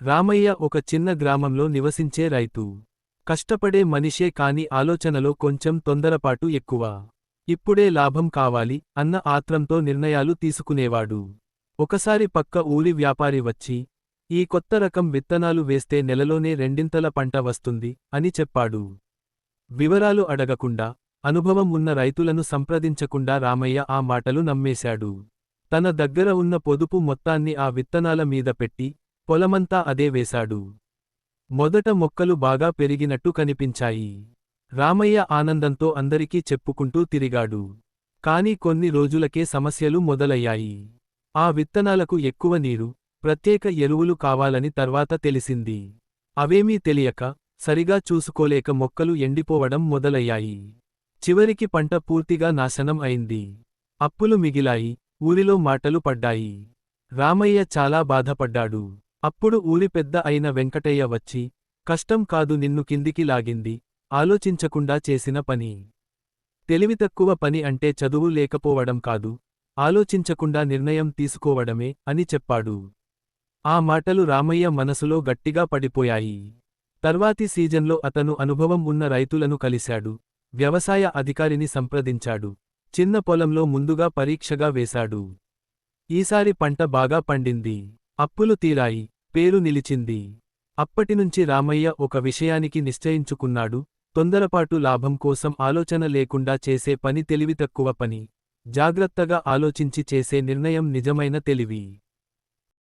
రామయ్య ఒక చిన్న గ్రామంలో నివసించే రైతు. కష్టపడే మనిషే కాని ఆలోచనలో కొంచెం తొందరపాటు ఎక్కువ. ఇప్పుడే లాభం కావాలి అన్న ఆత్రంతో నిర్ణయాలు తీసుకునేవాడు. ఒకసారి పక్క ఊరి వ్యాపారి వచ్చి, ఈ కొత్త రకం విత్తనాలు వేస్తే నెలలోనే రెండింతల పంట వస్తుంది అని చెప్పాడు. వివరాలు అడగకుండా, అనుభవం ఉన్న రైతులను సంప్రదించకుండా రామయ్య ఆ మాటలు నమ్మేశాడు. తన దగ్గర ఉన్న పొదుపు మొత్తాన్ని ఆ విత్తనాల మీద పెట్టి, పొలమంతా అదే వేశాడు. మొదట మొక్కలు బాగా పెరిగినట్టు కనిపించాయి. రామయ్య ఆనందంతో అందరికీ చెప్పుకుంటూ తిరిగాడు. కాని కొన్ని రోజులకే సమస్యలు మొదలయ్యాయి. ఆ విత్తనాలకు ఎక్కువ నీరు, ప్రత్యేక ఎరువులు కావాలని తర్వాత తెలిసింది. అవేమీ తెలియక, సరిగా చూసుకోలేక మొక్కలు ఎండిపోవడం మొదలయ్యాయి. చివరికి పంట పూర్తిగా నాశనం అయింది. అప్పులు మిగిలాయి, ఊరిలో మాటలు పడ్డాయి. రామయ్య చాలా బాధపడ్డాడు. అప్పుడు ఊరి పెద్ద అయిన వెంకటయ్య వచ్చి, కష్టం కాదు నిన్ను కిందికి లాగింది, ఆలోచించకుండా చేసిన పని. తెలివితక్కువ పని అంటే చదువు లేకపోవడం కాదు, ఆలోచించకుండా నిర్ణయం తీసుకోవడమే అని చెప్పాడు. ఆ మాటలు రామయ్య మనసులో గట్టిగా పడిపోయాయి. తర్వాతి సీజన్లో అతను అనుభవం ఉన్న రైతులను కలిశాడు. వ్యవసాయ అధికారిని సంప్రదించాడు. చిన్న పొలంలో ముందుగా పరీక్షగా వేశాడు. ఈసారి పంట బాగా పండింది. అప్పులు తీరాయి, పేరు నిలిచింది. అప్పటినుంచి రామయ్య ఒక విషయానికి నిశ్చయించుకున్నాడు, తొందరపాటు లాభం కోసం ఆలోచన లేకుండా చేసే పని తెలివితక్కువ పని. జాగ్రత్తగా ఆలోచించి చేసే నిర్ణయం నిజమైన తెలివి.